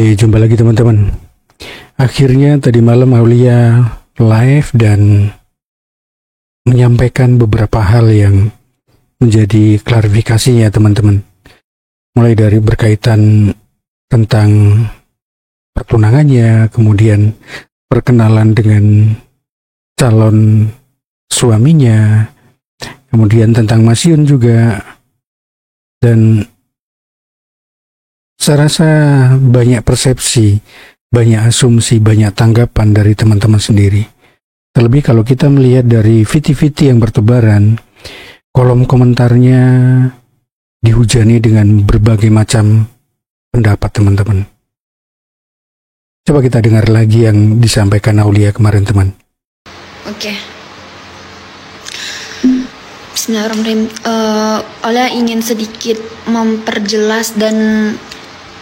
Oke, jumpa lagi teman-teman. Akhirnya tadi malam Aulia live dan menyampaikan beberapa hal yang menjadi klarifikasinya teman-teman. Mulai dari berkaitan tentang pertunangannya, kemudian perkenalan dengan calon suaminya, kemudian tentang Mas Yun juga, dan saya rasa banyak persepsi, banyak asumsi, banyak tanggapan dari teman-teman sendiri. Terlebih kalau kita melihat dari viti-viti yang bertebaran, kolom komentarnya dihujani dengan berbagai macam pendapat teman-teman. Coba kita dengar lagi yang disampaikan Aulia kemarin teman. Oke. Bismillahirrahmanirrahim. Aulia ingin sedikit memperjelas dan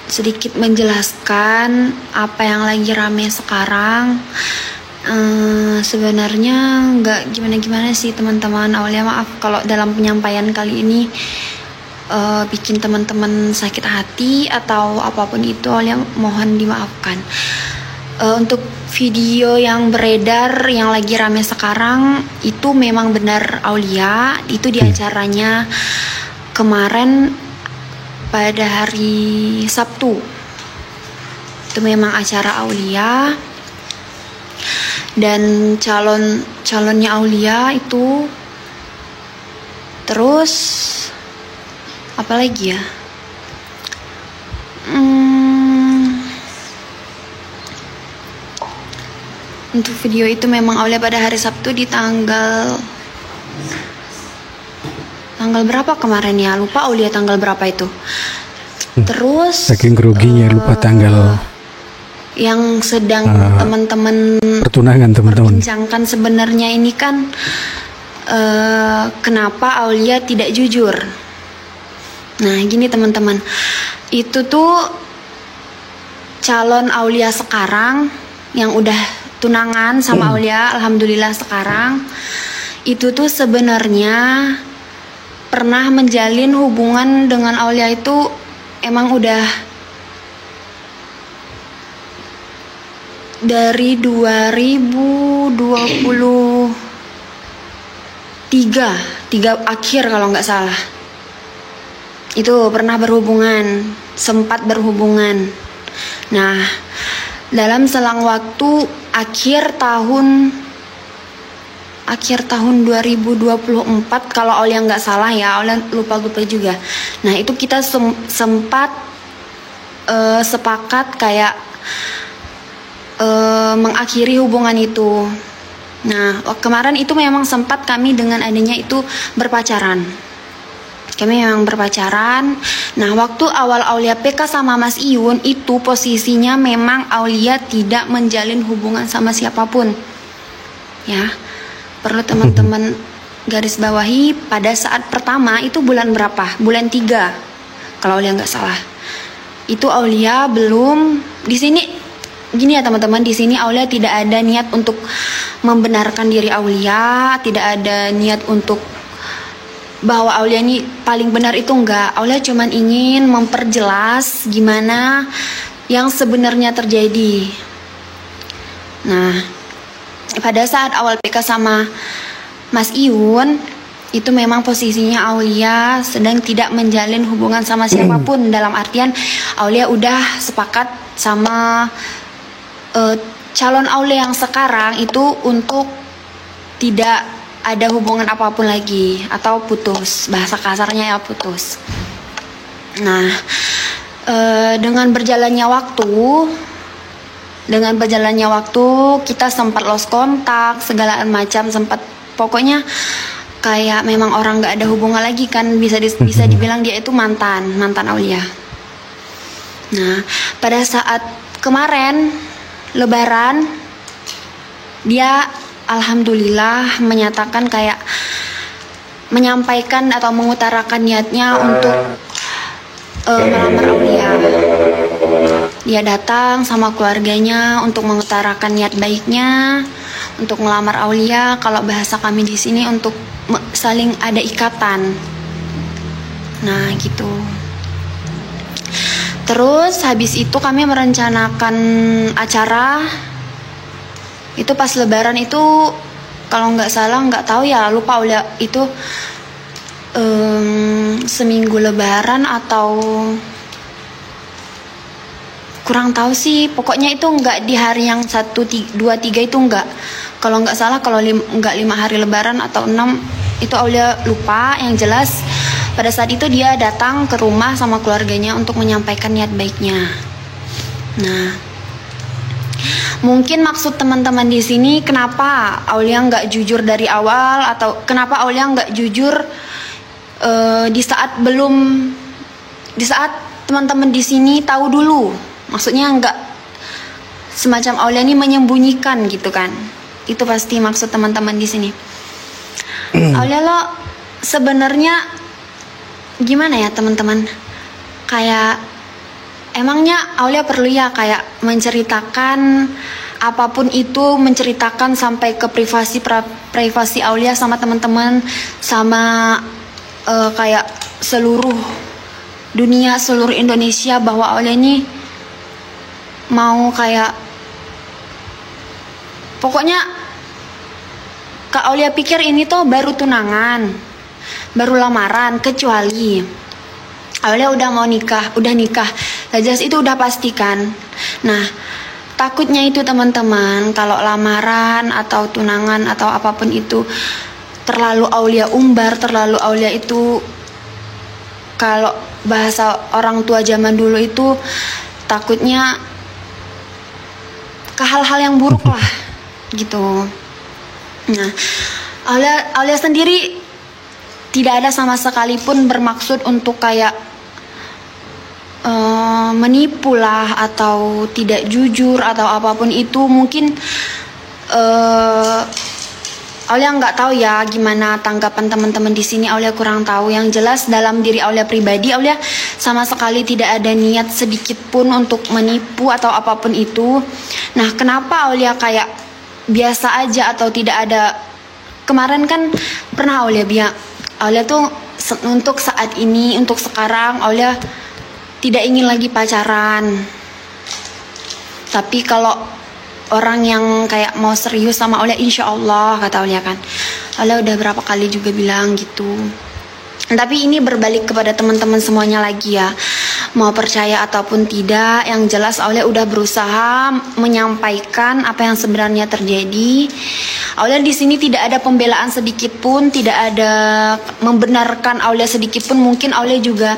sedikit menjelaskan apa yang lagi rame sekarang. Sebenarnya nggak gimana-gimana sih teman-teman. Aulia maaf kalau dalam penyampaian kali ini bikin teman-teman sakit hati atau apapun itu. Aulia mohon dimaafkan. Untuk video yang beredar yang lagi rame sekarang itu memang benar Aulia. Itu di acaranya kemarin pada hari Sabtu. Itu memang acara Aulia. Dan calonnya Aulia itu terus apa lagi ya? Untuk video itu memang Aulia pada hari Sabtu di tanggal berapa kemarin ya? Lupa Aulia tanggal berapa itu. Terus saking groginya lupa tanggal yang sedang teman-teman pertunangan teman-teman perbincangkan sebenarnya ini kan kenapa Aulia tidak jujur. Nah gini teman-teman, itu tuh calon Aulia sekarang yang udah tunangan sama Aulia, alhamdulillah sekarang itu tuh sebenarnya pernah menjalin hubungan dengan Aulia itu emang udah dari 2023 akhir kalau nggak salah. Itu pernah berhubungan, sempat berhubungan. Nah, dalam selang waktu akhir tahun 2024 kalau Aulia nggak salah ya, Aulia lupa juga. Nah itu kita sempat sepakat kayak mengakhiri hubungan itu. Nah kemarin itu memang sempat kami dengan adanya itu berpacaran. Kami memang berpacaran. Nah waktu awal Aulia PK sama Mas Iyun itu posisinya memang Aulia tidak menjalin hubungan sama siapapun. Ya, perlu teman-teman garis bawahi pada saat pertama itu bulan berapa? Bulan 3 kalau Aulia nggak salah. Itu Aulia belum di sini. Gini ya teman-teman, di sini Aulia tidak ada niat untuk membenarkan diri Aulia, tidak ada niat untuk bahwa Aulia ini paling benar, itu enggak. Aulia cuman ingin memperjelas gimana yang sebenarnya terjadi. Nah, pada saat awal PK sama Mas Iyun itu memang posisinya Aulia sedang tidak menjalin hubungan sama siapapun. Dalam artian Aulia udah sepakat sama calon Aulia yang sekarang itu untuk tidak ada hubungan apapun lagi atau putus, bahasa kasarnya ya putus. Nah dengan berjalannya waktu kita sempat lost kontak segala macam, sempat pokoknya kayak memang orang nggak ada hubungan lagi kan, bisa dibilang dia itu mantan Aulia. Nah pada saat kemarin Lebaran dia alhamdulillah menyatakan kayak menyampaikan atau mengutarakan niatnya untuk melamar Aulia. Dia datang sama keluarganya untuk mengutarakan niat baiknya untuk melamar Aulia. Kalau bahasa kami di sini untuk saling ada ikatan. Nah gitu. Terus habis itu kami merencanakan acara itu pas Lebaran itu, kalau nggak salah, nggak tahu ya, lupa udah itu seminggu Lebaran atau kurang tahu sih. Pokoknya itu nggak di hari yang 1, 2, 3 itu nggak. Kalau nggak salah kalau nggak 5 hari Lebaran atau 6 itu Aulia lupa. Yang jelas pada saat itu dia datang ke rumah sama keluarganya untuk menyampaikan niat baiknya. Nah, mungkin maksud teman-teman di sini kenapa Aulia nggak jujur dari awal, atau kenapa Aulia nggak jujur di saat teman-teman di sini tahu dulu. Maksudnya nggak semacam Aulia ini menyembunyikan gitu kan. Itu pasti maksud teman-teman di sini. Aulia lo sebenarnya gimana ya teman-teman? Kayak emangnya Aulia perlu ya kayak menceritakan apapun itu, menceritakan sampai ke privasi Aulia sama teman-teman, sama kayak seluruh dunia, seluruh Indonesia, bahwa Aulia ini mau kayak, pokoknya Kak Aulia pikir ini tuh baru tunangan, baru lamaran, kecuali Aulia udah mau nikah, udah nikah, jelas itu udah pastikan. Nah, takutnya itu teman-teman, kalau lamaran atau tunangan atau apapun itu terlalu Aulia umbar, terlalu Aulia itu, kalau bahasa orang tua zaman dulu itu takutnya ke hal-hal yang buruk lah gitu. Nah, Aulia sendiri tidak ada sama sekali pun bermaksud untuk kayak menipu lah atau tidak jujur atau apapun itu. Mungkin Aulia nggak tahu ya gimana tanggapan teman-teman di sini. Aulia kurang tahu. Yang jelas dalam diri Aulia pribadi, Aulia sama sekali tidak ada niat sedikit pun untuk menipu atau apapun itu. Nah, kenapa Aulia kayak biasa aja atau tidak ada? Kemarin kan pernah Aulia bilang, Aulia tuh untuk saat ini, untuk sekarang Aulia tidak ingin lagi pacaran. Tapi kalau orang yang kayak mau serius sama Aulia, insya Allah, kata Aulia kan. Aulia udah berapa kali juga bilang gitu. Tapi ini berbalik kepada teman-teman semuanya lagi ya. Mau percaya ataupun tidak, yang jelas Aulia udah berusaha menyampaikan apa yang sebenarnya terjadi. Aulia di sini tidak ada pembelaan sedikit pun, tidak ada membenarkan Aulia sedikit pun. Mungkin Aulia juga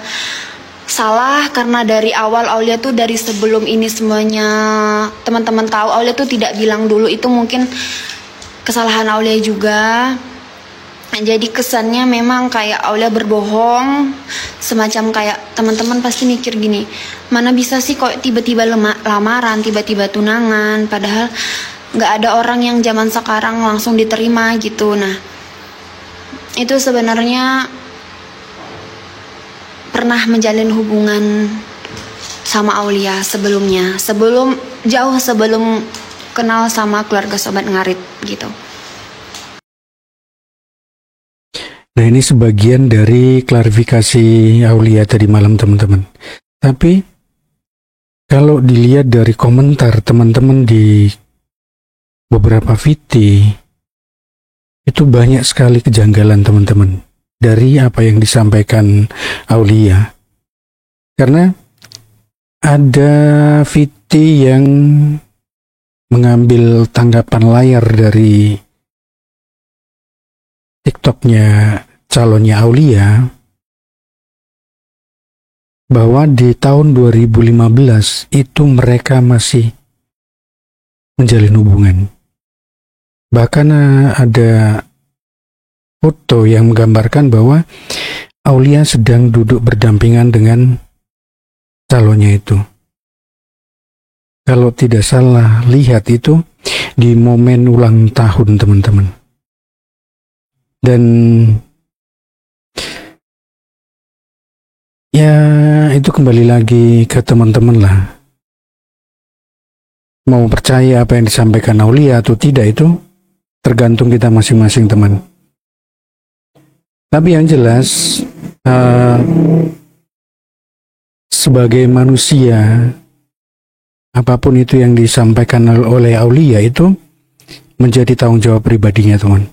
salah karena dari awal Aulia tuh, dari sebelum ini semuanya teman-teman tahu, Aulia tuh tidak bilang dulu. Itu mungkin kesalahan Aulia juga. Jadi kesannya memang kayak Aulia berbohong, semacam kayak teman-teman pasti mikir gini, mana bisa sih kok tiba-tiba lamaran, tiba-tiba tunangan, padahal nggak ada orang yang zaman sekarang langsung diterima gitu. Nah, itu sebenarnya pernah menjalin hubungan sama Aulia sebelumnya, jauh sebelum kenal sama keluarga Sobat Ngarit gitu. Nah, ini sebagian dari klarifikasi Aulia tadi malam teman-teman. Tapi kalau dilihat dari komentar teman-teman di beberapa VT, itu banyak sekali kejanggalan teman-teman dari apa yang disampaikan Aulia. Karena ada VT yang mengambil tanggapan layar dari TikToknya calonnya Aulia, bahwa di tahun 2015 itu mereka masih menjalin hubungan. Bahkan ada foto yang menggambarkan bahwa Aulia sedang duduk berdampingan dengan calonnya itu. Kalau tidak salah lihat itu di momen ulang tahun teman-teman. Dan ya itu kembali lagi ke teman-teman lah. Mau percaya apa yang disampaikan Aulia atau tidak itu tergantung kita masing-masing teman. Tapi yang jelas sebagai manusia, apapun itu yang disampaikan oleh aulia itu menjadi tanggung jawab pribadinya, teman.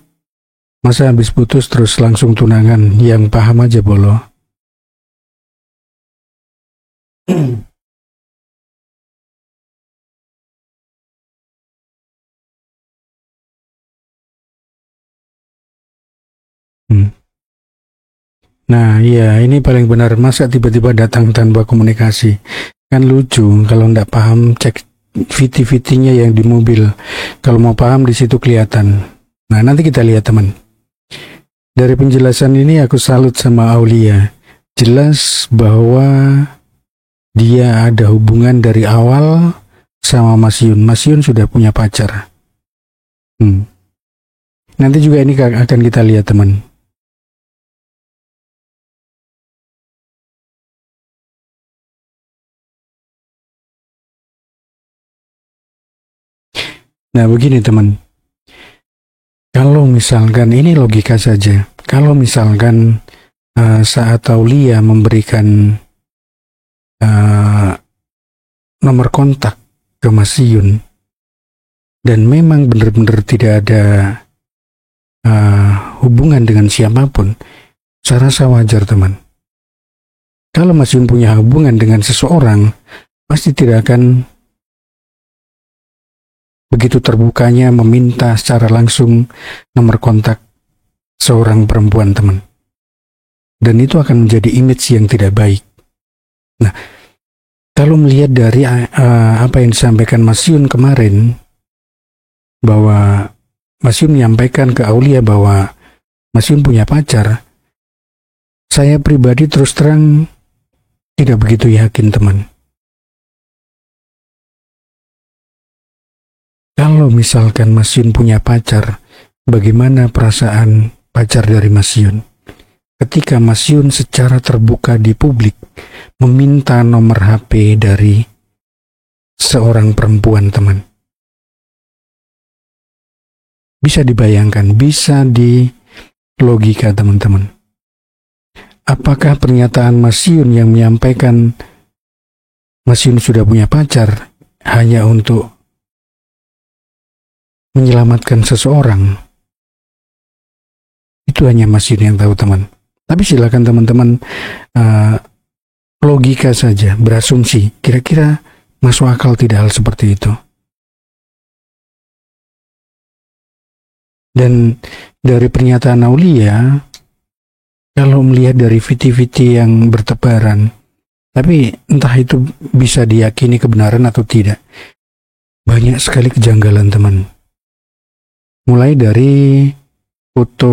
Masa habis putus terus langsung tunangan, yang paham aja bolo. Nah, iya, ini paling benar. Masa tiba-tiba datang tanpa komunikasi? Kan lucu. Kalau ndak paham, cek VT-VT-nya yang di mobil. Kalau mau paham, di situ kelihatan. Nah, nanti kita lihat, teman. Dari penjelasan ini, aku salut sama Aulia. Jelas bahwa dia ada hubungan dari awal sama Mas Yun. Mas Yun sudah punya pacar. Nanti juga ini akan kita lihat, teman. Nah, begini teman, kalau misalkan ini logika saja, kalau misalkan saat Aulia memberikan nomor kontak ke Mas Yun dan memang benar-benar tidak ada hubungan dengan siapapun, saya rasa wajar, teman. Kalau Mas Yun punya hubungan dengan seseorang, pasti tidak akan begitu terbukanya meminta secara langsung nomor kontak seorang perempuan, teman. Dan itu akan menjadi image yang tidak baik. Nah, kalau melihat dari apa yang disampaikan Mas Yun kemarin, bahwa Mas Yun menyampaikan ke Aulia bahwa Mas Yun punya pacar, saya pribadi terus terang tidak begitu yakin, teman. Kalau misalkan Mas Yun punya pacar, bagaimana perasaan pacar dari Mas Yun? Ketika Mas Yun secara terbuka di publik meminta nomor HP dari seorang perempuan, teman. Bisa dibayangkan, bisa di logika, teman-teman. Apakah pernyataan Mas Yun yang menyampaikan Mas Yun sudah punya pacar hanya untuk menyelamatkan seseorang? Itu hanya Mas Yun yang tahu, teman. Tapi silakan teman-teman logika saja, berasumsi. Kira-kira masuk akal tidak hal seperti itu? Dan dari pernyataan Aulia, kalau melihat dari VT-VT yang bertebaran, tapi entah itu bisa diyakini kebenaran atau tidak, banyak sekali kejanggalan, teman. Mulai dari foto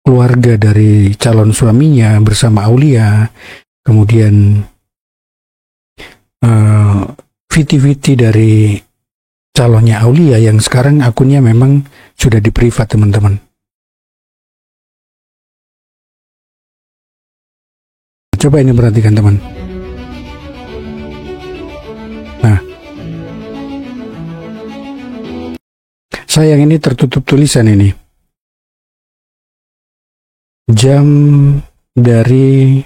keluarga dari calon suaminya bersama Aulia, kemudian VT-VT dari calonnya Aulia yang sekarang akunnya memang sudah di privat, teman-teman. Coba ini perhatikan, teman. Nah, sayang ini tertutup tulisan ini. Jam dari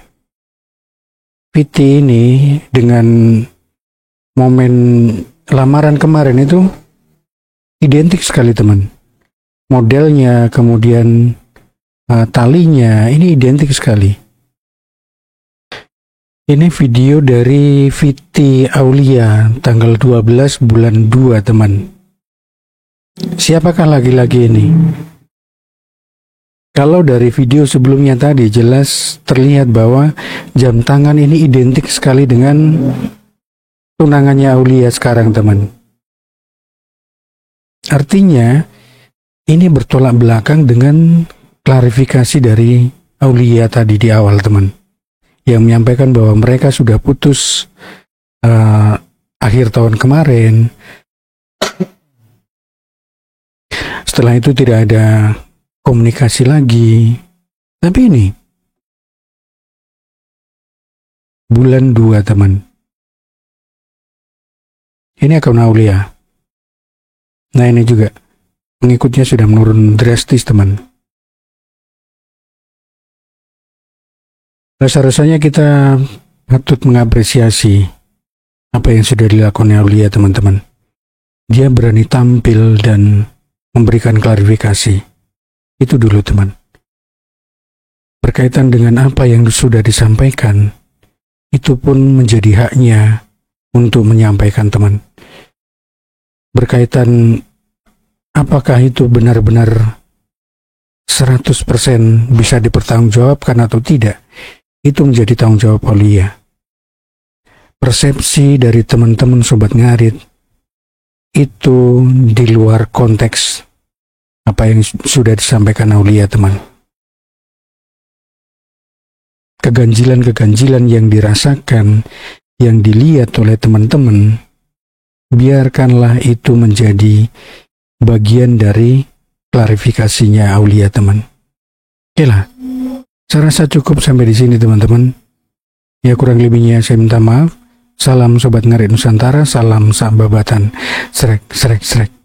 VT ini dengan momen lamaran kemarin itu identik sekali, teman. Modelnya, kemudian talinya, ini identik sekali. Ini video dari VT Aulia tanggal 12 bulan 2, teman. Siapakah laki-laki ini? Kalau dari video sebelumnya tadi jelas terlihat bahwa jam tangan ini identik sekali dengan tunangannya Aulia sekarang, teman. Artinya ini bertolak belakang dengan klarifikasi dari Aulia tadi di awal, teman, yang menyampaikan bahwa mereka sudah putus akhir tahun kemarin. Setelah itu tidak ada komunikasi lagi. Tapi ini bulan 2, teman. Ini akun Aulia. Nah, ini juga pengikutnya sudah menurun drastis, teman. Rasa-rasanya kita patut mengapresiasi apa yang sudah dilakukan Aulia, teman-teman. Dia berani tampil dan memberikan klarifikasi. Itu dulu, teman. Berkaitan dengan apa yang sudah disampaikan, itu pun menjadi haknya untuk menyampaikan, teman. Berkaitan apakah itu benar-benar 100% bisa dipertanggungjawabkan atau tidak, itu menjadi tanggung jawab Aulia. Persepsi dari teman-teman Sobat Ngarit itu di luar konteks apa yang sudah disampaikan Aulia, teman. Keganjilan-keganjilan yang dirasakan, yang dilihat oleh teman-teman, biarkanlah itu menjadi bagian dari klarifikasinya Aulia, teman. Oke lah, saya rasa cukup sampai di sini, teman-teman. Ya, kurang lebihnya saya minta maaf. Salam Sobat Ngarit Nusantara, salam sambabatan. Srek, srek, srek.